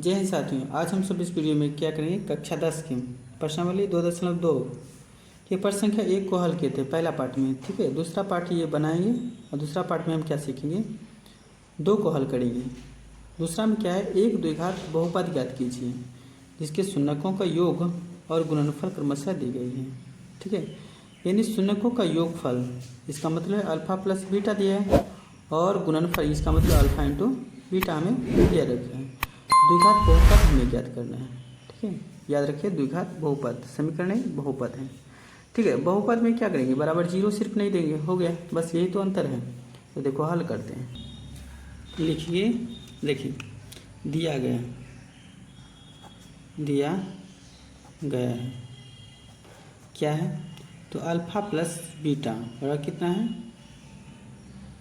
जय हिंद साथियों, आज हम सब इस वीडियो में क्या करेंगे, कक्षा 10 की प्रश्नावली 2.2 ये प्रश्न संख्या 1 को हल किए थे पहला पार्ट में। ठीक है, दूसरा पार्ट ये बनाएंगे और दूसरा पार्ट में हम क्या सीखेंगे, 2 को हल करेंगे। दूसरा में क्या है, एक द्विघात बहुपद ज्ञात कीजिए जिसके शून्यकों का योग और गुणनफल क्रमशः दी गई है। ठीक है, यानी शून्यकों का योगफल, इसका मतलब अल्फा प्लस बीटा दिया है, और गुणनफल इसका मतलब अल्फा इंटू बीटा हमें दिया रखा है। द्विघात बहुपद हमें ज्ञात करना है। ठीक है, याद रखिए द्विघात बहुपद समीकरण है, बहुपद है। ठीक है, बहुपद में क्या करेंगे, बराबर जीरो सिर्फ नहीं देंगे, हो गया, बस यही तो अंतर है। तो देखो हल करते हैं, लिखिए, देखिए दिया गया है क्या है, तो अल्फा प्लस बीटा बराबर कितना है,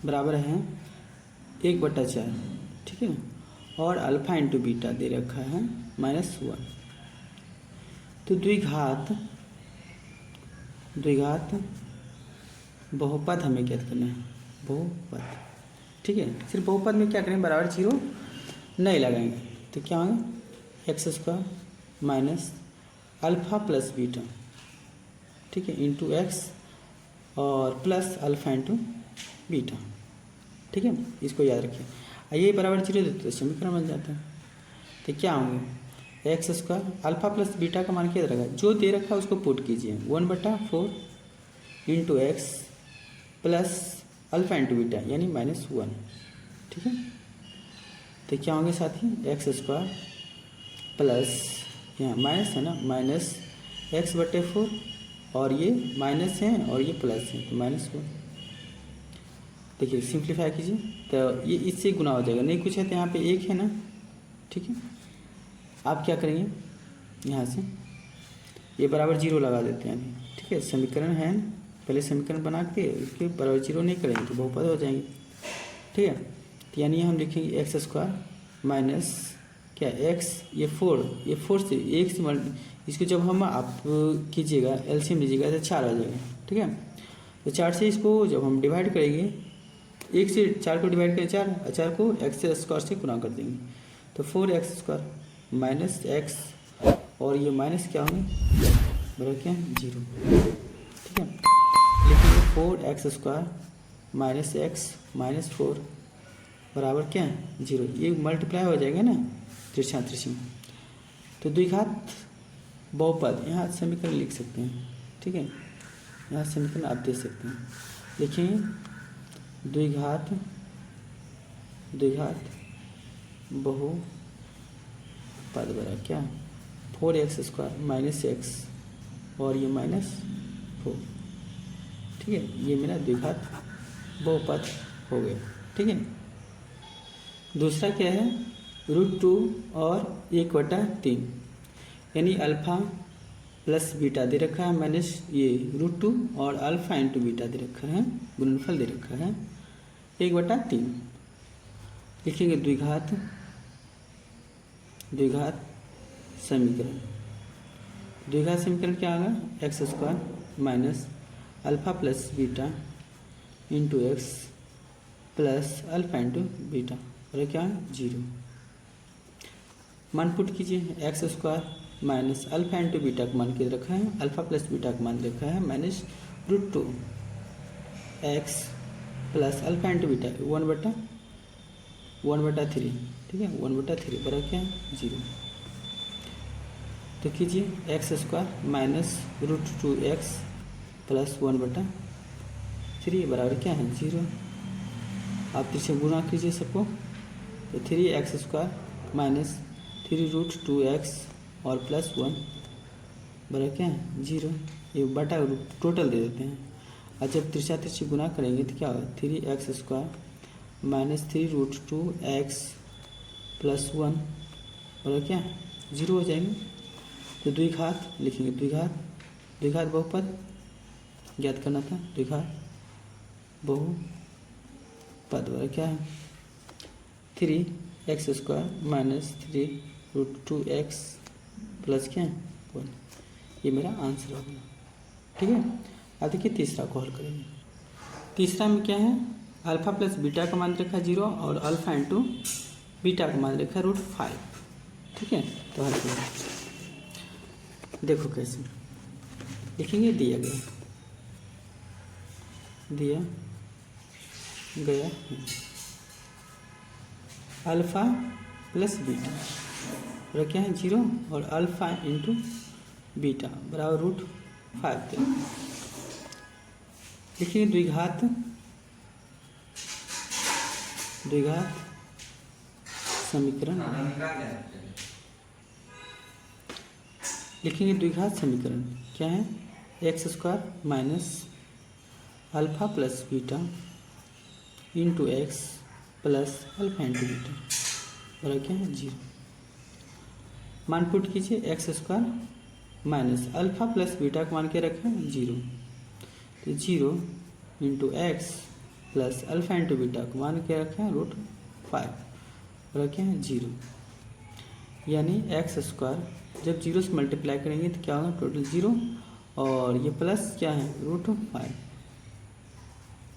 बराबर है 1/4। ठीक है, और अल्फा इंटू बीटा दे रखा है -1। तो द्विघात बहुपद हमें ज्ञात करना है, बहुपद। ठीक है, सिर्फ बहुपद में क्या करें, बराबर जीरो नहीं लगाएंगे, तो क्या होगा x² minus alpha plus beta, ठीक है, इंटू एक्स और प्लस अल्फा इंटू बीटा। ठीक है, इसको याद रखिए। ये बराबर जीरो देते तो समीकरण बन जाता है। तो क्या होंगे, x² अल्फा प्लस बीटा का मान क्या रहेगा, जो दे रखा है उसको पुट कीजिए, 1/4 into x plus alpha into beta यानी -1। ठीक है, तो क्या होंगे साथी, x² प्लस, यहाँ माइनस है ना, -x/4, और ये माइनस है और ये प्लस है तो -1। देखिए सिंप्लीफाई कीजिए तो ये इससे गुना हो जाएगा, नहीं कुछ है तो यहाँ पे 1 है ना। ठीक है, आप क्या करेंगे, यहाँ से ये बराबर जीरो लगा देते हैं अभी। ठीक है, समीकरण है, पहले समीकरण बना के उसके बराबर जीरो नहीं करेंगे तो बहुपद हो जाएंगे। ठीक है, तो यानी हम लिखेंगे x² माइनस क्या x, ये 4 से 1 से इसको जब हम आप कीजिएगा एलसीएम लीजिएगा तो 4 आ जाएगा। ठीक है, तो 4 से इसको जब हम डिवाइड करेंगे, 1 से 4 को डिवाइड करें 4 को x² से गुना कर देंगे, तो 4x² माइनस एक्स, और ये माइनस क्या होंगे, बराबर क्या है, 0। ठीक है, लिखेंगे 4x² माइनस एक्स माइनस 4 बराबर क्या है, 0। ये मल्टीप्लाई हो जाएगा ना, तिरछा। तो द्विघात बहुपद यहाँ समीकरण लिख सकते हैं। ठीक है, यहाँ समीकरण आप दे सकते हैं, लिखेंगे द्विघात बहुपद बराबर क्या, 4x² माइनस एक्स और ये -4। ठीक है, ये मेरा द्विघात बहुपद हो गया। ठीक है, दूसरा क्या है, √2 और 1/3, यानी अल्फा प्लस बीटा दे रखा है माइनस ये √2 और अल्फा इंटू बीटा दे रखा है, गुणनफल दे रखा है 1/3। लिखेंगे द्विघात समीकरण। द्विघात समीकरण क्या होगा, x² minus alpha plus beta into x plus alpha into beta, और क्या है 0। मान पुट कीजिए, x² minus alpha into beta का मान किधर रखा है, अल्फा प्लस बीटा का मान रखा है -√2 x plus alpha into beta 1/3। ठीक है, 1/3 बराबर क्या है 0। तो कीजिए x² माइनस √2 एक्स प्लस 1/3 बराबर क्या है 0। आप इससे गुना कीजिए सबको, तो 3x² माइनस 3√2 एक्स और +1 बराबर क्या है 0। ये बटा टोटल दे देते हैं, और जब तिरछा गुना करेंगे तो क्या होगा, 3x² माइनस 3√2 एक्स +1 बराबर क्या है 0 हो जाएंगे। तो द्विघात लिखेंगे, द्विघात बहुपद ज्ञात करना था, द्विघात बहुपद बराबर क्या है 3x² माइनस 3√2 एक्स प्लस क्या है 1। ये मेरा आंसर हो गया। ठीक है, अब देखिए तीसरा को हल करेंगे। तीसरा में क्या है, अल्फा प्लस बीटा का मान रखा है 0 और अल्फा इंटू बीटा का मान रखा है √5। ठीक है। तो हल किया, देखो कैसे लिखेंगे, दिया गया अल्फ़ा प्लस बीटा और क्या है 0 और अल्फ़ा इंटू बीटा बराबर √5 लिखेंगे। द्विघात समीकरण लिखेंगे। द्विघात समीकरण क्या है, x² minus alpha plus beta into x plus alpha into beta बराबर क्या है 0। मान पुट कीजिए, x² minus alpha plus beta का मान क्या रखा है 0, तो 0 into x plus alpha into beta का मान क्या रखा है √5 बराबर क्या है 0। यानी x² जब 0 से मल्टीप्लाई करेंगे तो क्या होगा, टोटल 0 और ये प्लस क्या है √5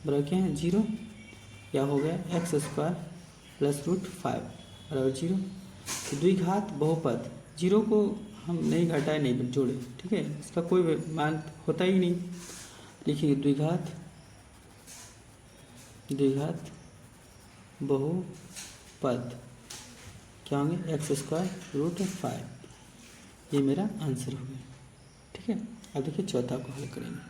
बराबर क्या है 0। क्या हो गया, x² प्लस √5 बराबर 0। तो द्विघात बहुपद 0 को हम नहीं घटाए नहीं जोड़े, ठीक है, इसका कोई मान होता ही नहीं। लिखिए द्विघात बहुपद क्या होंगे, x² √5, ये मेरा आंसर हो गया, ठीक है। अब देखिए चौथा को हल करेंगे।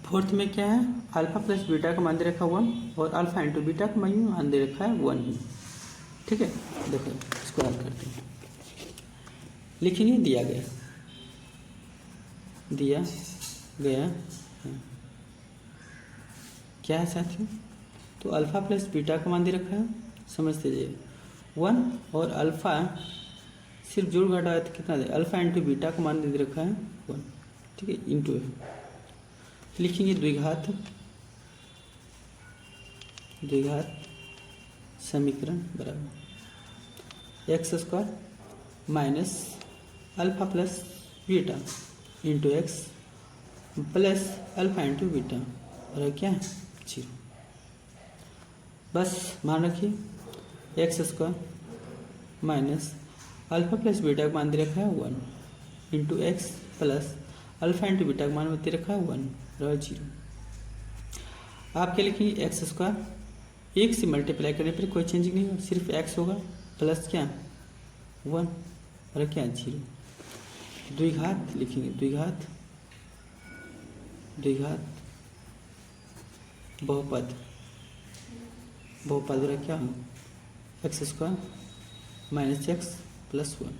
फोर्थ में क्या है, अल्फ़ा प्लस बीटा का मान दे रखा 1 और अल्फ़ा इंटू बीटा का मान दे रखा है 1 ही, ठीक है। देखो इसको हल करते हैं, लिखेंगे दिया गया है क्या है साथियों, तो अल्फ़ा प्लस बीटा का मान दे रखा है, समझते जाइए 1 और अल्फ़ा सिर्फ जोड़ घटाया तो कितना दे, अल्फ़ा इंटू बीटा का मान दे रखा है 1, ठीक है, इंटू है। लिखेंगे द्विघात समीकरण बराबर x² minus alpha plus beta into x plus alpha into beta बराबर क्या है 0। बस मान रखिए, x² minus alpha plus beta का मान दे रखा है 1 into x plus alpha into beta का मान दे रखा है 1 बराबर 0। आप क्या लिखेंगे, x² 1 से मल्टीप्लाई करने पर कोई चेंजिंग नहीं होगा, सिर्फ x होगा प्लस क्या 1 और क्या 0। द्विघात लिखेंगे, द्विघात बहुपद बड़ा क्या हो, x² माइनस एक्स प्लस 1,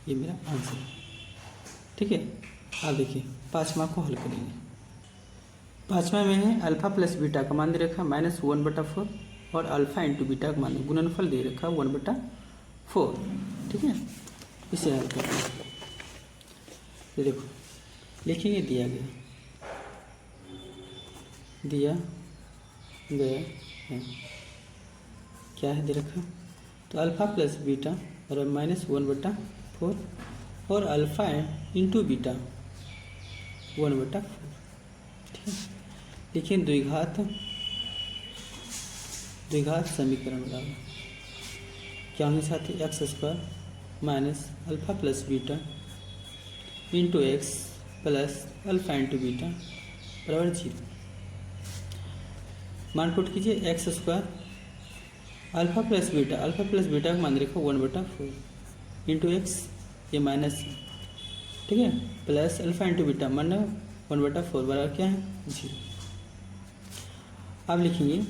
ये मेरा आंसर है, ठीक है। अब देखिए पाँचवा को हल करेंगे। पाँचवा में है अल्फ़ा प्लस बीटा का मान दे रखा है -1/4 और अल्फ़ा इंटू बीटा का मान गुणनफल दे रखा है 1/4, ठीक है। इसे हल करते हैं, ये देखो लिखेंगे दिया गया है क्या है दे रखा, तो अल्फ़ा प्लस बीटा और -1/4 और अल्फ़ा इंटू बीटा 1/4, ठीक है। देखिए द्विघात समीकरण बराबर क्या होंगे साथी, x² minus alpha plus beta into x plus alpha into beta बराबर 0। मान पुट कीजिए, x² अल्फ़ा प्लस बीटा का मान रखा 1/4 इंटू एक्स, ये माइनस है, ठीक है, प्लस अल्फ़ा इंटू बीटा मान 1/4 बराबर क्या है 0। अब लिखेंगे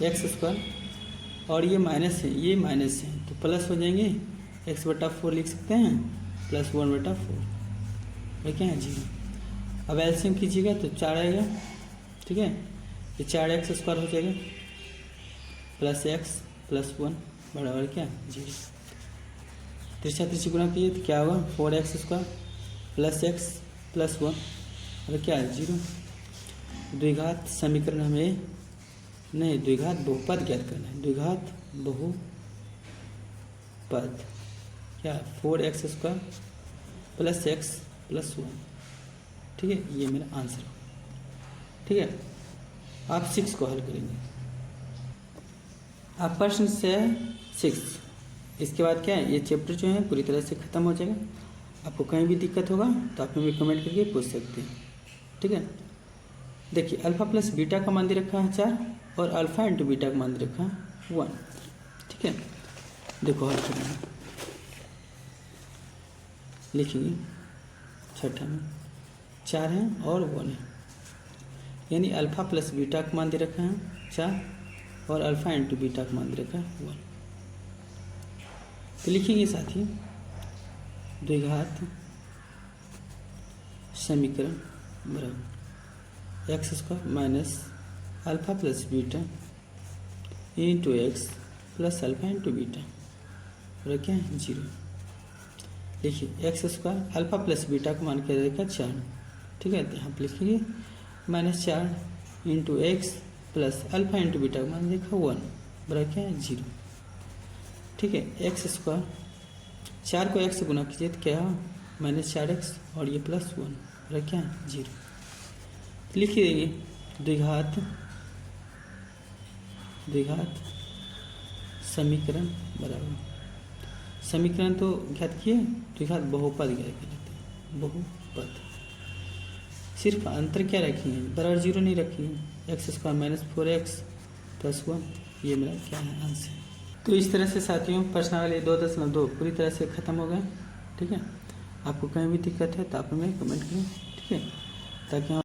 x² और ये माइनस है तो प्लस हो जाएंगे, x/4 लिख सकते हैं प्लस 1/4 और क्या है 0। अब एलसीएम कीजिएगा तो 4 आएगा, ठीक है, ये 4x² हो जाएगा प्लस x प्लस 1 बराबर क्या 0। तिरछा गुणा कीजिए तो क्या होगा, 4x² प्लस x प्लस 1 और क्या है 0। द्विघात समीकरण हमें नहीं, द्विघात बहुपद ज्ञात करना है। द्विघात बहुपद क्या 4x² प्लस x प्लस 1, ठीक है, ये मेरा आंसर हो, ठीक है। आप 6 को हल करेंगे। आप प्रश्न से 6 इसके बाद क्या है, ये चैप्टर जो है पूरी तरह से ख़त्म हो जाएगा। आपको कहीं भी दिक्कत होगा तो आप हमें कमेंट करके पूछ सकते हैं, ठीक है। देखिए अल्फ़ा प्लस बीटा का मान दे रखा है 4 और अल्फ़ा इंटू बीटा का मान दे रखा है 1, ठीक है। देखो हल करेंगे, लिखेंगे छठा में 4 है और 1 है, यानी अल्फ़ा प्लस बीटा का मान दे रखा है 4 और अल्फ़ा इंटू बीटा का मान दे रखा है 1। तो लिखेंगे साथी द्विघात समीकरण बराबर x square minus alpha plus beta into x plus alpha into beta और क्या है 0। देखिए x square alpha plus beta का मान क्या रहेगा 4, ठीक है। तो यहाँ पर लिखेंगे -4 into x plus alpha into beta का मान देखा 1 बराबर क्या है 0, ठीक है। एक्स स्क्वायर 4 को एक्स से गुना कीजिए तो क्या है -4x और ये +1 बराबर क्या है 0। लिख देंगे द्विघात समीकरण बराबर, समीकरण तो ज्ञात किए, द्विघात बहुपद ज्ञात कहलाते हैं, बहुपद। सिर्फ अंतर क्या रखेंगे, बराबर 0 नहीं रखेंगे, एक्स स्क्वायर माइनस 4x + 1, ये मेरा क्या है आंसर। तो इस तरह से साथियों प्रश्नावली 2.2 पूरी तरह से ख़त्म हो गया, ठीक है। आपको कहीं भी दिक्कत है तो आप हमें कमेंट करें, ठीक है, ताकि हम